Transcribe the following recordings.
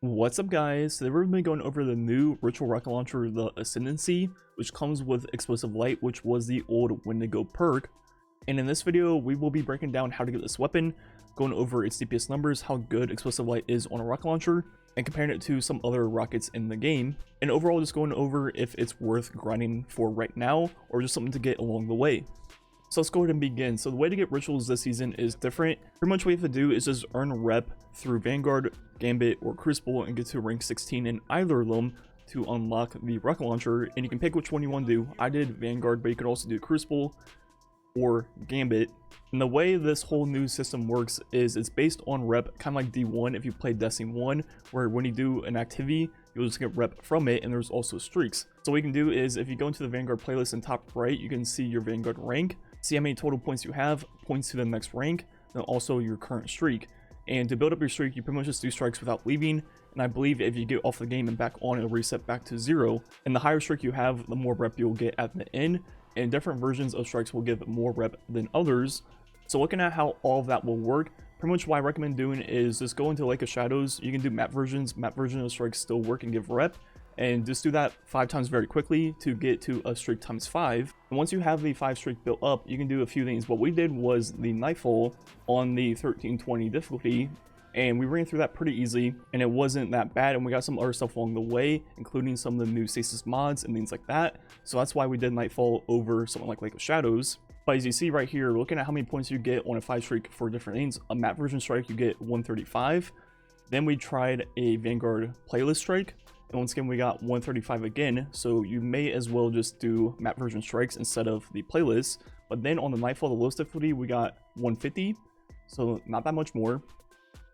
What's up guys, today we're going to be going over the new ritual rocket launcher, the Ascendancy, which comes with explosive light, which was the old Wendigo perk. And in this video we will be breaking down how to get this weapon, going over its DPS numbers, how good explosive light is on a rocket launcher, and comparing it to some other rockets in the game, and overall just going over if it's worth grinding for right now or just something to get along the way. So let's go ahead and begin. So the way to get rituals this season is different. Pretty much what you have to do is just earn rep through Vanguard, Gambit, or Crucible and get to rank 16 in either of them to unlock the rocket launcher. And you can pick which one you want to do. I did Vanguard, but you could also do Crucible or Gambit. And the way this whole new system works is it's based on rep, kind of like D1 if you play Destiny 1, where when you do an activity, you'll just get rep from it, and there's also streaks. So what you can do is if you go into the Vanguard playlist in top right, you can see your Vanguard rank, see how many total points you have, points to the next rank, then also your current streak. And to build up your streak, you pretty much just do strikes without leaving, and I believe if you get off the game and back on, it'll reset back to 0. And the higher streak you have, the more rep you'll get at the end, and different versions of strikes will give more rep than others. So looking at how all of that will work, pretty much what I recommend doing is just go into Lake of Shadows. You can do map versions of strikes still work and give rep, and just do that 5 times very quickly to get to a streak times 5. And once you have the 5 streak built up, you can do a few things. What we did was the Nightfall on the 1320 difficulty, and we ran through that pretty easy, and it wasn't that bad, and we got some other stuff along the way, including some of the new stasis mods and things like that. So that's why we did Nightfall over something like Lake of Shadows. But as you see right here, looking at how many points you get on a 5 streak for different things, a map version strike you get 135. Then we tried a Vanguard playlist strike, and once again we got 135 again. So you may as well just do map version strikes instead of the playlist. But then on the Nightfall, the lowest difficulty, we got 150, so not that much more.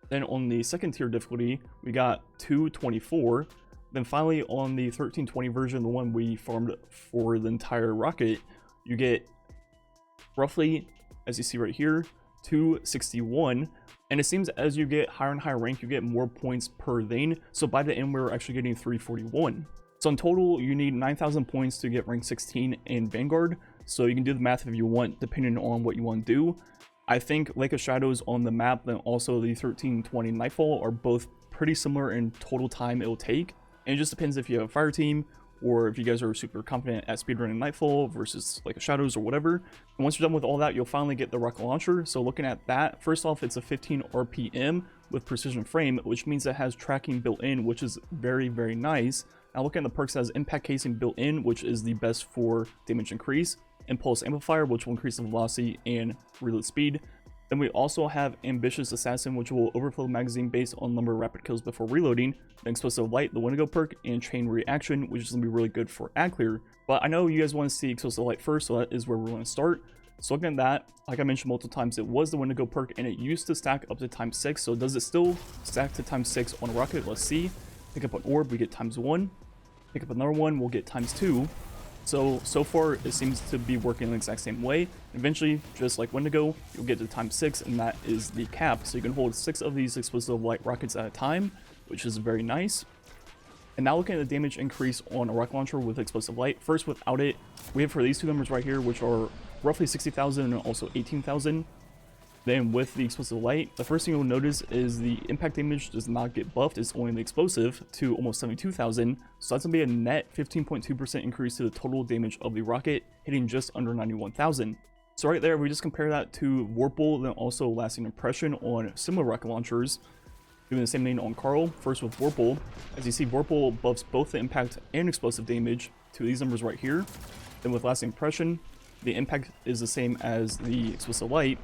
Then on the second tier difficulty, we got 224. Then finally on the 1320 version, the one we farmed for the entire rocket, you get roughly, as you see right here, 261. And it seems as you get higher and higher rank, you get more points per thing. So by the end, we're actually getting 341. So in total, you need 9,000 points to get rank 16 in Vanguard. So you can do the math if you want, depending on what you want to do. I think Lake of Shadows on the map, and also the 1320 Nightfall are both pretty similar in total time it'll take. And it just depends if you have a fire team, or if you guys are super confident at speedrunning Nightfall versus Lake of Shadows or whatever. And once you're done with all that, you'll finally get the rocket launcher. So looking at that, first off, it's a 15 RPM with precision frame, which means it has tracking built in, which is very, very nice. Now looking at the perks, it has impact casing built in, which is the best for damage increase, impulse amplifier, which will increase the velocity and reload speed. Then we also have Ambitious Assassin, which will overflow the magazine based on number of rapid kills before reloading. Then Explosive Light, the Wendigo perk, and Chain Reaction, which is going to be really good for ad clear. But I know you guys want to see Explosive Light first, so that is where we're going to start. So looking at that, like I mentioned multiple times, it was the Wendigo perk, and it used to stack up to times 6. So does it still stack to times 6 on a rocket? Let's see. Pick up an orb, we get times 1. Pick up another one, we'll get times 2. So far it seems to be working the exact same way. Eventually, just like Wendigo, you'll get to times 6, and that is the cap. So you can hold 6 of these explosive light rockets at a time, which is very nice. And now looking at the damage increase on a rocket launcher with explosive light. First, without it, we have for these two numbers right here, which are roughly 60,000 and also 18,000. Then with the explosive light, the first thing you'll notice is the impact damage does not get buffed. It's only the explosive to almost 72,000. So that's going to be a net 15.2% increase to the total damage of the rocket, hitting just under 91,000. So right there, we just compare that to Vorpal, then also Lasting Impression on similar rocket launchers. Doing the same thing on Carl. First with Vorpal. As you see, Vorpal buffs both the impact and explosive damage to these numbers right here. Then with Lasting Impression, the impact is the same as the explosive light,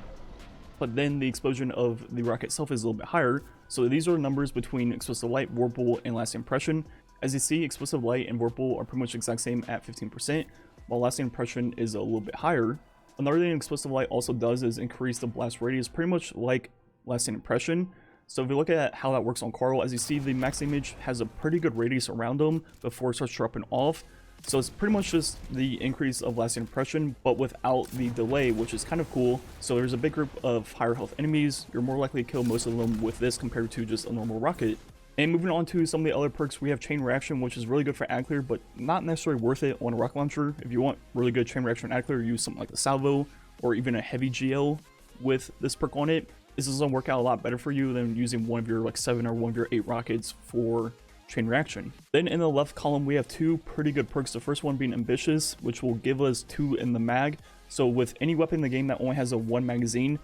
but then the explosion of the rocket itself is a little bit higher. So these are numbers between Explosive Light, Vorpal, and Lasting Impression. As you see, Explosive Light and Vorpal are pretty much the exact same at 15%, while Lasting Impression is a little bit higher. Another thing Explosive Light also does is increase the blast radius, pretty much like Lasting Impression. So if you look at how that works on Carl, as you see, the max damage has a pretty good radius around them before it starts dropping off. So it's pretty much just the increase of Lasting Impression, but without the delay, which is kind of cool. So there's a big group of higher health enemies. You're more likely to kill most of them with this compared to just a normal rocket. And moving on to some of the other perks, we have Chain Reaction, which is really good for ad clear, but not necessarily worth it on a rocket launcher. If you want really good Chain Reaction ad clear, use something like the Salvo or even a heavy GL with this perk on it. this is going to work out a lot better for you than using one of your like 7 or one of your 8 rockets for chain reaction. Then in the left column, we have 2 pretty good perks. The first one being Ambitious, which will give us 2 in the mag. So with any weapon in the game that only has a 1 magazine,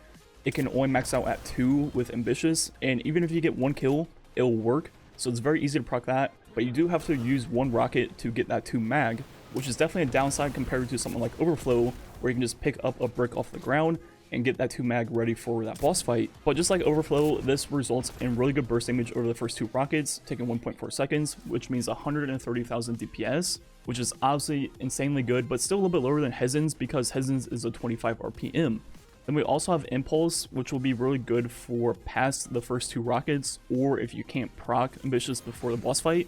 it can only max out at 2 with Ambitious, and even if you get 1 kill, it'll work. So it's very easy to proc that, but you do have to use 1 rocket to get that 2 mag, which is definitely a downside compared to something like Overflow, where you can just pick up a brick off the ground and get that 2 mag ready for that boss fight. But just like Overflow, this results in really good burst damage over the first 2 rockets, taking 1.4 seconds, which means 130,000 DPS, which is obviously insanely good, but still a little bit lower than Hezin's because Hezin's is a 25 RPM. Then we also have Impulse, which will be really good for past the first 2 rockets, or if you can't proc Ambitious before the boss fight.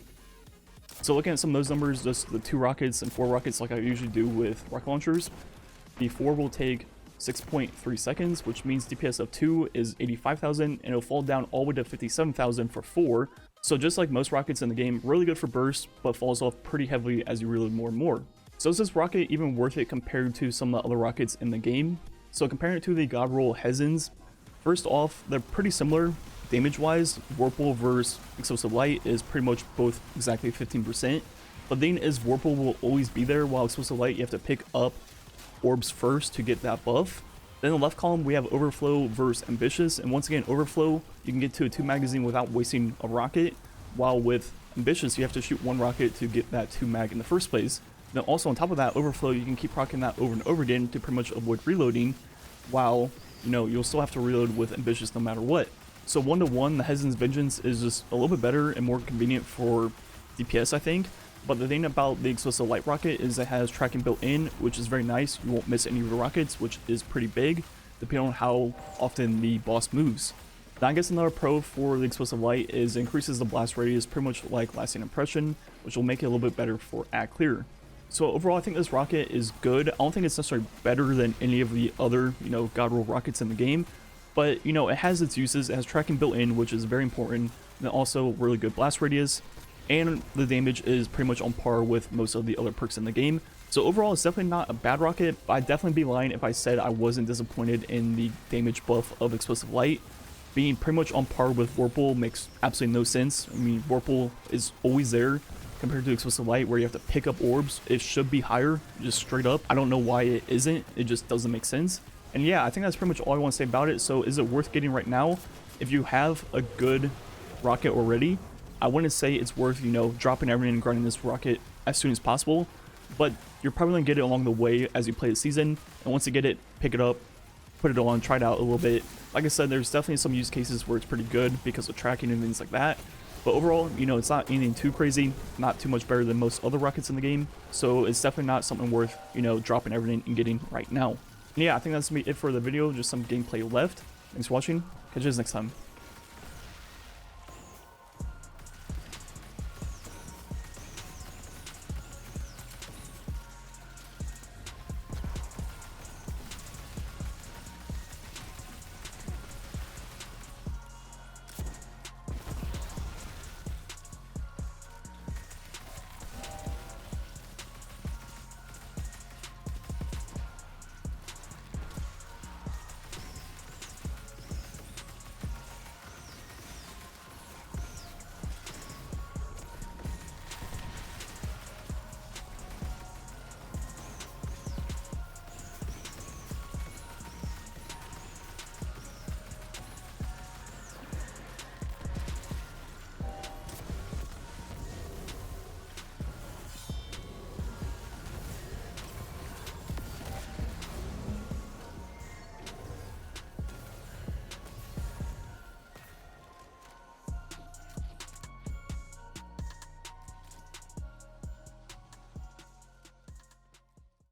So looking at some of those numbers, just the 2 rockets and 4 rockets like I usually do with rocket launchers, the 4 will take 6.3 seconds, which means DPS of 2 is 85,000, and it'll fall down all the way to 57,000 for 4. So just like most rockets in the game, really good for burst, but falls off pretty heavily as you reload more and more. So is this rocket even worth it compared to some of the other rockets in the game? So comparing it to the God Roll Hezin's, first off, they're pretty similar damage-wise. Vorpal versus Explosive Light is pretty much both exactly 15%. But the thing is, Vorpal will always be there, while Explosive Light, you have to pick up orbs first to get that buff. Then in the left column, we have Overflow versus Ambitious, and once again, Overflow, you can get to a 2 magazine without wasting a rocket, while with Ambitious, you have to shoot 1 rocket to get that 2 mag in the first place. Then also on top of that, Overflow, you can keep rocking that over and over again to pretty much avoid reloading, while, you know, you'll still have to reload with Ambitious no matter what. So 1-to-1, the Hezin's Vengeance is just a little bit better and more convenient for DPS, I think. But the thing about the Explosive Light Rocket is it has tracking built in, which is very nice. You won't miss any of the rockets, which is pretty big, depending on how often the boss moves. Now, I guess another pro for the Explosive Light is it increases the blast radius, pretty much like Lasting Impression, which will make it a little bit better for at clear. So overall, I think this rocket is good. I don't think it's necessarily better than any of the other, you know, God Roll rockets in the game. But, you know, it has its uses. It has tracking built in, which is very important. And also really good blast radius. And the damage is pretty much on par with most of the other perks in the game. So overall, it's definitely not a bad rocket. But I'd definitely be lying if I said I wasn't disappointed in the damage buff of Explosive Light. Being pretty much on par with Vorpal makes absolutely no sense. I mean, Vorpal is always there. Compared to Explosive Light, where you have to pick up orbs, it should be higher, just straight up. I don't know why it isn't, it just doesn't make sense. And yeah, I think that's pretty much all I want to say about it. So is it worth getting right now? If you have a good rocket already, I wouldn't say it's worth, you know, dropping everything and grinding this rocket as soon as possible. But you're probably going to get it along the way as you play the season. And once you get it, pick it up, put it on, try it out a little bit. Like I said, there's definitely some use cases where it's pretty good because of tracking and things like that. But overall, you know, it's not anything too crazy, not too much better than most other rockets in the game. So it's definitely not something worth, you know, dropping everything and getting right now. And yeah, I think that's going to be it for the video. Just some gameplay left. Thanks for watching. Catch you guys next time.